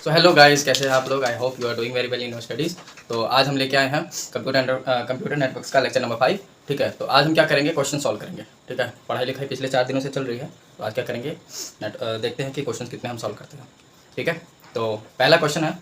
So hello guys, कैसे हैं आप लोग। I hope you are doing very well in your studies. तो आज हम लेके आए हैं कंप्यूटर नेटवर्क्स का लेक्चर नंबर 5। ठीक है, तो आज हम क्या करेंगे, क्वेश्चन सॉल्व करेंगे। ठीक है, पढ़ाई लिखाई पिछले 4 दिनों से चल रही है, तो आज क्या करेंगे, देखते हैं कि क्वेश्चन कितने हम सॉल्व करते हैं। ठीक है, तो पहला क्वेश्चन है,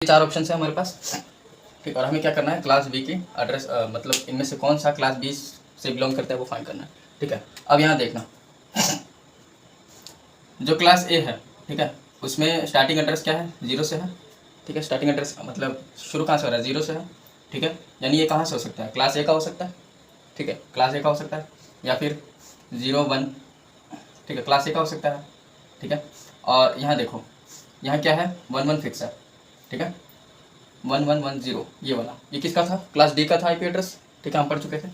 चार ऑप्शन है हमारे पास। ठीक, और हमें क्या करना है, क्लास बी की एड्रेस, मतलब इनमें से कौन सा क्लास बी से बिलोंग करता है वो फाइंड करना है। ठीक है, अब यहाँ देखना, जो क्लास ए है, ठीक है, उसमें स्टार्टिंग एड्रेस क्या है, 0 से है। ठीक है, स्टार्टिंग एड्रेस मतलब शुरू कहाँ से हो रहा है, 0 से है। ठीक है, यानी ये कहाँ से हो सकता है, क्लास ए का हो सकता है। ठीक है, क्लास ए का हो सकता है, या फिर 0 1। ठीक है, क्लास ए का हो सकता है। ठीक है, और यहाँ देखो, यहाँ क्या है, 1 1 फिक्स है। ठीक है, 1110 ये वाला, ये किसका था, क्लास डी का था आईपी एड्रेस। ठीक है, हम पढ़ चुके थे।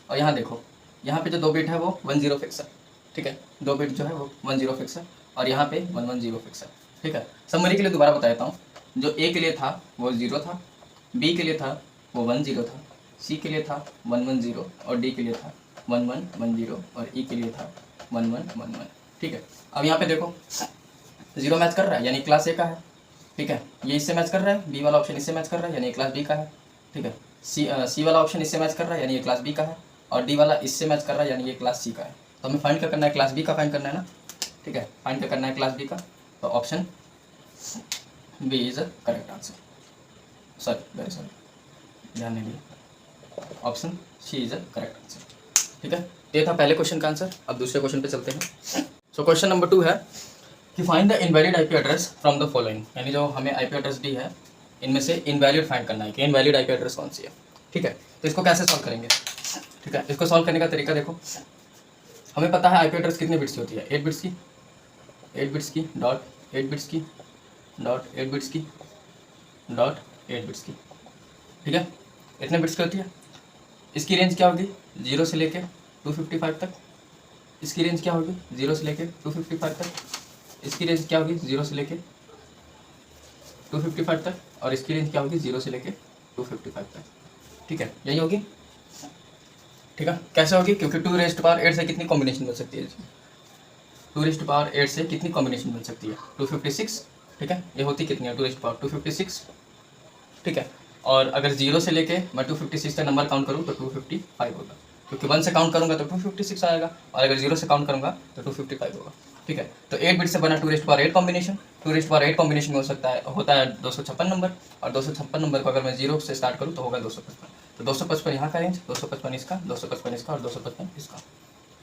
और यहाँ देखो, यहाँ पे जो 2 बिट है वो 10 फिक्स है। ठीक है, 2 बिट जो है वो 10 फिक्स है, और यहाँ पे 110 फिक्स है। ठीक है, समरी के लिए दोबारा बता देता हूँ। जो ए के लिए था वो 0 था, बी के लिए था वो 10 था, सी के लिए था 110, और डी के लिए था 1110, और ई के लिए था 1111। ठीक है, अब यहाँ पे देखो 0 मैच कर रहा है, यानी क्लास ए का है। ठीक है, ये इससे मैच कर रहा है, बी वाला ऑप्शन इससे मैच कर रहा है, यानी ये क्लास बी का है। ठीक है, सी वाला ऑप्शन इससे मैच कर रहा है, यानी ये क्लास बी का है, और डी वाला इससे मैच कर रहा है, यानी ये क्लास सी का है। तो हमें फाइंड क्या करना है, क्लास बी का फाइंड करना है ना। ठीक है, फाइंड क्या करना है, क्लास बी का। तो option B is a correct answer. Sorry, very sorry, ध्यान नहीं दिया, option C is a correct answer. ठीक है, ये था पहले क्वेश्चन का आंसर। अब दूसरे क्वेश्चन पे चलते हैं। सो क्वेश्चन नंबर 2 है कि find the invalid IP address from the following, यानी जो हमें आईपी एड्रेस दी है इनमें से इनवैलिड फाइंड करना है कि इनवैलिड आईपी एड्रेस कौन सी है। ठीक है, तो इसको कैसे सॉल्व करेंगे। ठीक है, इसको सॉल्व करने का तरीका देखो, हमें पता है आईपी एड्रेस कितने बिट्स की होती है, 8 बिट्स की, 8 बिट्स की डॉट 8 बिट्स की डॉट 8 बिट्स की डॉट 8 बिट्स की। ठीक है, इतने बिट्स की होती है। इसकी रेंज क्या होगी, 0 से लेके 255 तक। इसकी रेंज क्या होगी, 0 से लेके 255 तक। इसकी रेंज क्या होगी, 0 से लेके 255 तक, और इसकी रेंज क्या होगी, 0 से लेके 255 तक। ठीक है, यही होगी। ठीक है, कैसे होगी, क्योंकि 2⁸ से कितनी कॉम्बिनेशन बन सकती है, 2⁸ से कितनी कॉम्बिनेशन बन सकती है, 256। ठीक है, ये होती कितनी है, 256। ठीक है, और अगर 0 से लेके मैं 256 का नंबर काउंट करूँ तो 255 होगा, क्योंकि 1 से काउंट करूँगा तो 256 आएगा, और अगर 0 से काउंट करूँगा तो 255 होगा। ठीक है, तो 8 बिट से बना 2⁸ कॉम्बिनेशन, 2⁸ कॉम्बिनेशन में होता है 256 नंबर, और 256 नंबर को अगर मैं 0 से स्टार्ट करूँ तो होगा 255। तो 255 यहाँ का रेंज, 255 इसका, 255 इसका, और 255 इसका।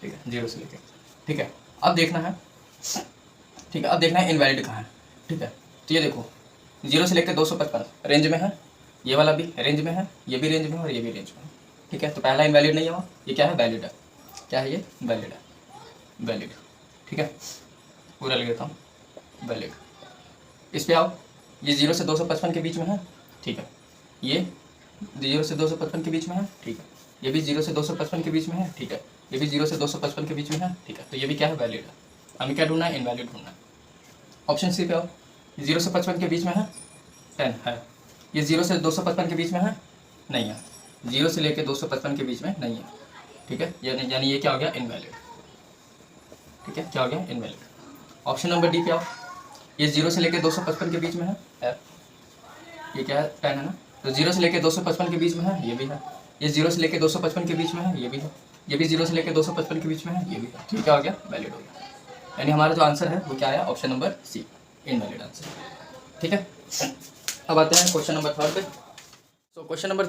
ठीक है, 0 से लेके। ठीक है, अब देखना है, ठीक है, अब देखना है इनवैलिड कहाँ है। ठीक है, तो ये देखो 0 से लेकर 255 रेंज में है, ये वाला भी रेंज में है, ये भी रेंज में है, और ये भी रेंज में है। ठीक है, तो पहला इनवैलिड नहीं हुआ, ये क्या है, वैलिड है। क्या है ये, वैलिड है, वैलिड। ठीक है, पूरा लिख देता हूँ, वैलिड। इस पे आओ, ये 0 से 255 के बीच में है। ठीक है, ये 0 से 255 के बीच में है। ठीक है, ये भी 0 से 255 के बीच में है। ठीक है, ये भी 0 से 255 के बीच में है। ठीक है, तो ये भी क्या है, वैलिड है। हमें क्या ढूंढना है, इनवैलिड ढूंढना है। ऑप्शन सी पे आओ, 0 से 55 के बीच में है, 10 है। ये 0 से 255 के बीच में है, नहीं है। 0 से लेकर 255 के बीच में नहीं है। ठीक है, यानी ये क्या हो गया, इनवैलिड। ठीक है, क्या हो गया, इनवैलिड। ऑप्शन नंबर डी पे आओ, ये 0 से लेकर 255 के बीच में है, ये क्या है, 10 है ना। तो 0 से लेकर 255 के बीच में है, ये भी है। ये 0 से लेकर 255 के बीच में है, ये भी है। ये भी 0 से लेकर 255 के बीच में है, ये भी है। ठीक, क्या हो गया, वैलिड हो गया। यानी हमारा जो आंसर है वो क्या आया, option number C, invalid answer. ठीक है, अब आते हैं क्वेश्चन नंबर 3 पे। तो क्वेश्चन नंबर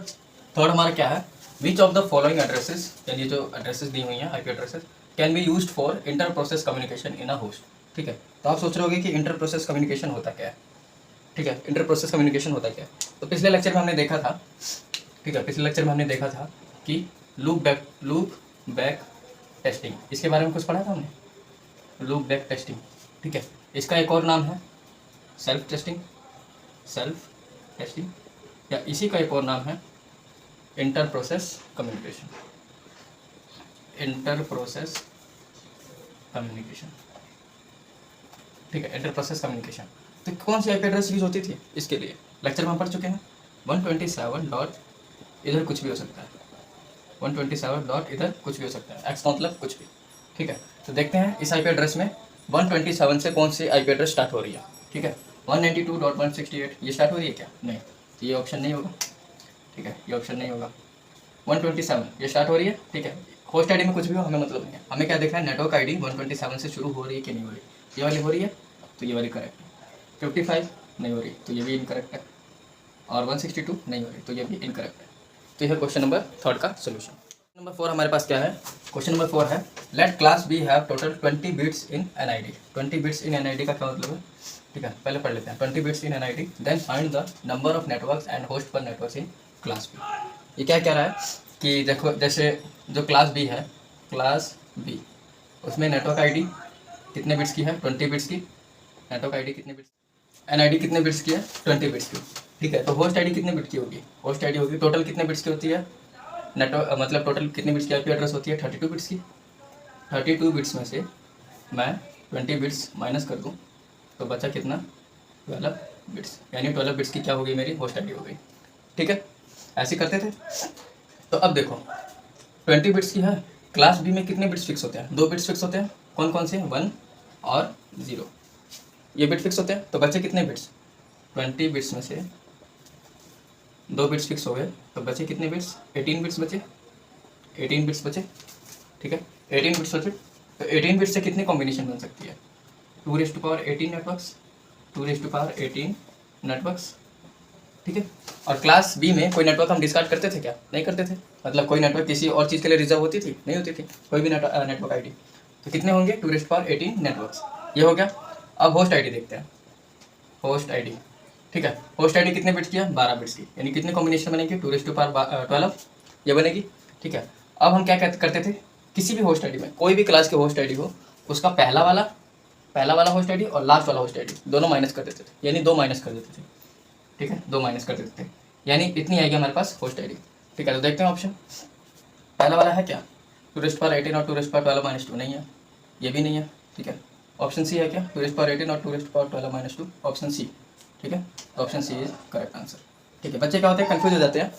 3 हमारा क्या है, which of the following addresses, यानी जो एड्रेसेस दी हुई हैं IP addresses, can be used for inter process communication in a host. ठीक है, तो आप सोच रहे होगे कि इंटर प्रोसेस कम्युनिकेशन होता क्या है। ठीक है, इंटर प्रोसेस कम्युनिकेशन होता क्या है। तो पिछले लेक्चर में हमने देखा था, ठीक है, पिछले लेक्चर में हमने देखा था कि लूप बैक टेस्टिंग, इसके बारे में कुछ पढ़ा था हमने, लूप बैक टेस्टिंग। ठीक है, इसका एक और नाम है सेल्फ टेस्टिंग, या इसी का एक और नाम है इंटर प्रोसेस कम्युनिकेशन। ठीक है, इंटर प्रोसेस कम्युनिकेशन। तो कौन सी आईपी एड्रेस यूज होती थी इसके लिए, लेक्चर में हम पढ़ चुके हैं 127 डॉट इधर कुछ भी हो सकता है, 127 डॉट इधर कुछ भी हो सकता है, एक्स मतलब कुछ भी। ठीक है, तो देखते हैं इस आईपी एड्रेस में 127 से कौन सी आईपी एड्रेस स्टार्ट हो रही है। ठीक है, 192.168 ये स्टार्ट हो रही है क्या, नहीं, तो ये ऑप्शन नहीं होगा। ठीक है, ये ऑप्शन नहीं होगा। 127 ये स्टार्ट हो रही है। ठीक है, होस्ट आईडी में कुछ भी हो हमें मतलब नहीं है, हमें क्या देखना है, नेटवर्क आईडी 127 से शुरू हो रही है कि नहीं हो रही। ये वाली हो रही है तो ये वाली करेक्ट है, 55 नहीं हो रही तो ये भी इनकरेक्ट है, और 162 नहीं हो रही तो ये भी इनकरेक्ट है। तो यह क्वेश्चन नंबर 3 का सोल्यूशन। नंबर 4 हमारे पास क्या है, क्वेश्चन नंबर 4 है let class B have total 20 bits in N I D. 20 bits in N I D का क्या मतलब है। ठीक है, पहले पढ़ लेते हैं 20 bits in N I D, then find the number of networks and host per networks in class B. ये क्या कह रहा है कि देखो, जैसे जो क्लास बी है, क्लास बी, उसमें नेटवर्क आईडी कितने बिट्स की है, 20 बिट्स की। नेटवर्क आईडी कितने बिट्स, एन आई डी कितने बिट्स की है, 20 बिट्स की। ठीक है, तो होस्ट आईडी कितने बिट की होगी, होस्ट आईडी होगी टोटल कितने बिट्स की होती है, नेटवर्क मतलब टोटल कितने बिट्स की आईपी एड्रेस होती है, 32 बिट्स की। 32 बिट्स में से मैं 20 बिट्स माइनस कर दूँ तो बचा कितना, 12 बिट्स, यानी 12 बिट्स की क्या होगी, मेरी होस्ट आईडी हो गई। ठीक है, ऐसे करते थे। तो अब देखो 20 बिट्स की है, क्लास बी में कितने बिट्स फिक्स होते हैं, 2 बिट्स फिक्स होते हैं, कौन कौन से, 1 और 0, ये बिट फिक्स होते हैं। तो बचे कितने बिट्स, 20 बिट्स में से 2 बिट्स फिक्स हो गए तो बचे कितने बिट्स, 18 बिट्स बचे, 18 बिट्स बचे। ठीक है, 18 बिट्स बचे, तो 18 बिट्स से कितनी कॉम्बिनेशन बन सकती है, 2⁻18 नेटवर्क्स, 2⁻18 नेटवर्क्स। ठीक है, और क्लास बी में कोई नेटवर्क हम डिस्कार्ड करते थे क्या, नहीं करते थे, मतलब कोई नेटवर्क किसी और चीज़ के लिए रिजर्व होती थी, नहीं होती थी कोई भी नेटवर्क आईडी। तो कितने होंगे, 2⁻18 नेटवर्क्स, ये हो गया। अब होस्ट आईडी देखते हैं, होस्ट आईडी। ठीक है, होस्ट आईडी कितने बिट्स की है, 12 बिट्स की, यानी कितने कॉम्बिनेशन बनेगी, 2⁻12 ये बनेगी। ठीक है, अब हम क्या करते थे, किसी भी होस्ट आईडी में, कोई भी क्लास की होस्ट आईडी हो, उसका पहला वाला होस्ट आईडी और लास्ट वाला होस्ट आईडी दोनों माइनस कर देते थे, यानी 2 माइनस कर देते थे। ठीक है, 2 माइनस कर देते थे, यानी इतनी आएगी हमारे पास होस्ट आईडी। ठीक है, तो देखते हैं ऑप्शन, पहला वाला है क्या, 2⁻18 और 2⁻12 - 2 नहीं है, ये भी नहीं है। ठीक है, ऑप्शन सी है क्या, 2⁻18 और 2⁻12 - 2, ऑप्शन सी। ठीक है, option C is correct answer. ठीक है, बच्चे क्या होते हैं, कंफ्यूज हो जाते हैं,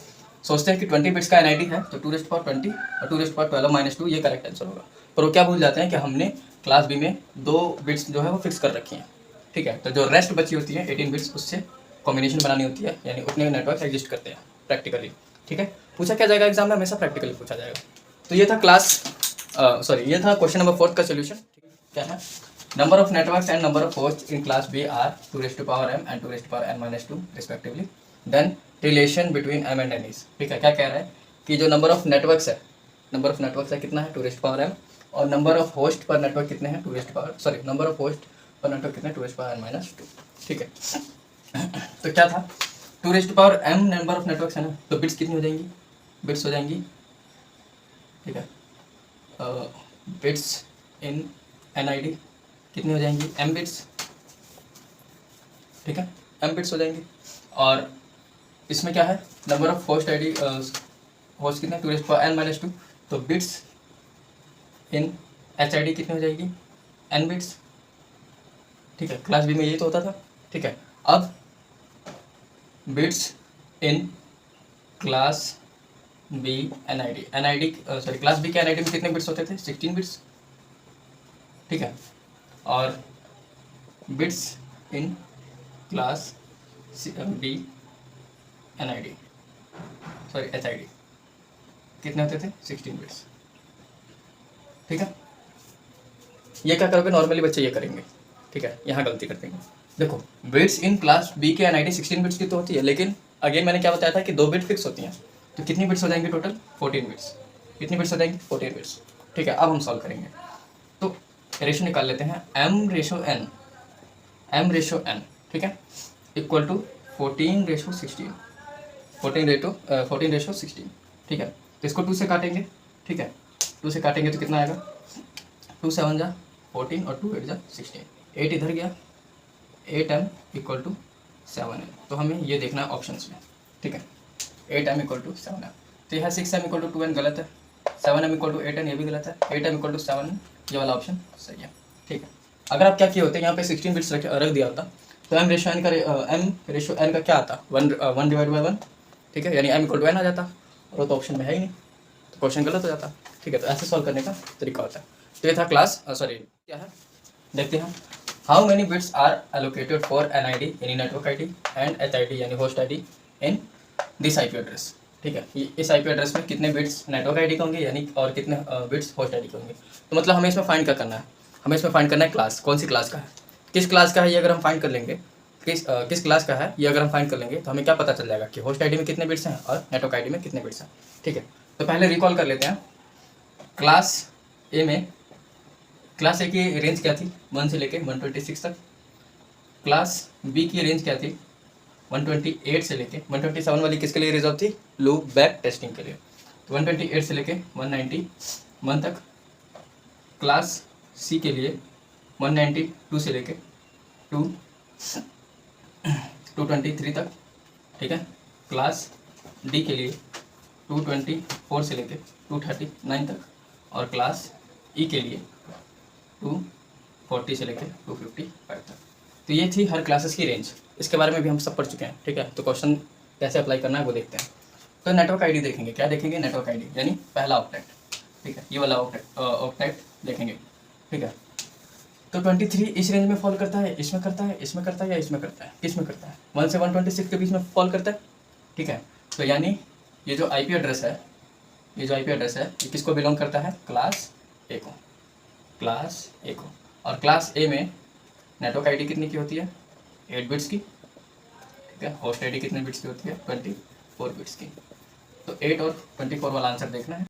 सोचते हैं कि 20 बिट्स का एनआईडी है तो 2⁻20 और 2⁻12 - 2 ये करेक्ट आंसर होगा, पर वो क्या भूल जाते हैं कि हमने क्लास बी में 2 बिट्स जो है वो फिक्स कर रखी हैं। ठीक है, तो जो रेस्ट बची होती है 18 बिट्स, उससे कॉम्बिनेशन बनानी होती है, यानी उतने नेटवर्क एग्जिस्ट करते हैं प्रैक्टिकली। ठीक है, पूछा क्या जाएगा एग्जाम में, हमेशा प्रैक्टिकली पूछा जाएगा। तो ये था ये था क्वेश्चन नंबर 4 का सोल्यूशन। क्या है, number of networks and number of host in class B are 2⁻m and 2⁻n - 2 respectively, then relation between m and n is. ठीक है, क्या कह रहा है कि जो नंबर ऑफ नेटवर्क्स है कितना है, 2⁻m, और नंबर ऑफ होस्ट पर नेटवर्क कितने हैं, नंबर ऑफ होस्ट पर नेटवर्क कितने, 2⁻n - 2। ठीक है, तो क्या था, 2⁻m नंबर ऑफ नेटवर्क्स है ना, तो बिट्स कितनी हो जाएंगी, बिट्स हो जाएंगी। ठीक है, बिट्स इन NID कितनी हो जाएंगी, m बिट्स। ठीक है, m बिट्स हो जाएंगी। और इसमें क्या है, number of host ID, host कितने, 2⁻n - 2, तो बिट्स इन HID कितनी हो जाएगी, n बिट्स। ठीक है, क्लास बी में यही तो होता था। ठीक है, अब bits in class B NID class B के NID में कितने बिट्स होते थे, 16 बिट्स। ठीक है, और bits in class B HID कितने होते थे, 16 बिट्स। ठीक है, ये क्या करोगे, नॉर्मली बच्चे ये करेंगे। ठीक है, यहाँ गलती करते हैं। देखो, बिट्स इन क्लास बी के NID 16 बिट्स की तो होती है, लेकिन अगेन मैंने क्या बताया था कि 2 बिट फिक्स होती हैं, तो कितनी बिट्स हो जाएंगी टोटल, 14 बिट्स। कितनी बिट्स हो जाएंगी, 14 बिट्स। ठीक है, अब हम सॉल्व करेंगे। तो रेशो निकाल लेते हैं, m रेशो n, ठीक है, इक्वल टू 14:16, 14:16, ठीक है। तो इसको 2 से काटेंगे, ठीक है, 2 से काटेंगे तो कितना आएगा, 2 7 जा 14 और 2 8 जा 16, 8 इधर गया, 8m इक्वल टू 7m। तो हमें ये देखना है ऑप्शन में, ठीक है, 8m इक्वल टू 7m। तो यह 6m इक्वल टू 2n गलत है, 7m इक्वल टू 8n ये भी गलत है, 8m इक्वल टू 7n ये वाला ऑप्शन सही है, ठीक है। अगर आप क्या किए होते यहाँ पे 16 बिट्स रख दिया होता तो m रेशो n का क्या आता, 1/1, ठीक है, यानी m इक्वल टू n आ जाता, और वो तो ऑप्शन में है ही नहीं, तो क्वेश्चन गलत हो जाता, ठीक है। तो ऐसे सॉल्व करने का तरीका होता है। तो ये था क्लास क्या है, देखते हैं। How many bits are allocated for NID यानी नेटवर्क ID एंड HID यानी host ID in this IP address, ठीक है। इस IP एड्रेस में कितने बिट्स नेटवर्क ID के होंगे यानी, और कितने बिट्स होस्ट ID के होंगे। तो मतलब हमें इसमें फाइंड क्या करना है, हमें इसमें फाइंड करना है क्लास, कौन सी क्लास का है, किस क्लास का है, ये अगर हम फाइंड कर लेंगे, किस क्लास का है ये अगर हम फाइंड कर लेंगे तो हमें क्या पता चल जाएगा कि होस्ट ID में कितने बिट्स हैं और नेटवर्क ID में कितने बिट्स हैं, ठीक है। तो पहले रिकॉल कर लेते हैं, क्लास ए की रेंज क्या थी, 1 से लेके 126 तक, क्लास बी की रेंज क्या थी, 128 से लेके 127 वाली किसके लिए रिजर्व थी, लूप बैक टेस्टिंग के लिए, तो 128 से लेके 191 तक, क्लास सी के लिए 192 से लेके 223 तक, ठीक है, क्लास डी के लिए 224 से लेके 239 तक, और क्लास ई के लिए 240 से लेके 255 तक। तो ये थी हर क्लासेस की रेंज, इसके बारे में भी हम सब पढ़ चुके हैं, ठीक है। तो क्वेश्चन कैसे अप्लाई करना है वो देखते हैं। तो नेटवर्क ID देखेंगे, क्या देखेंगे, नेटवर्क ID यानी पहला ऑक्टेट, ठीक है, ये वाला ऑक्टेट देखेंगे, ठीक है। तो 23 इस रेंज में फॉल करता है, इसमें करता है, इसमें करता है या इसमें करता है, किस में करता है, 1 से 126 के बीच में फॉल करता है, ठीक है। तो यानी ये जो IP एड्रेस है, ये किसको बिलोंग करता है, क्लास ए को, और क्लास ए में नेटवर्क ID कितनी की होती है, 8 बिट्स की, ठीक है। होस्ट ID कितने बिट्स की होती है, 24 बिट्स की। तो 8 और 24 वाला आंसर देखना है,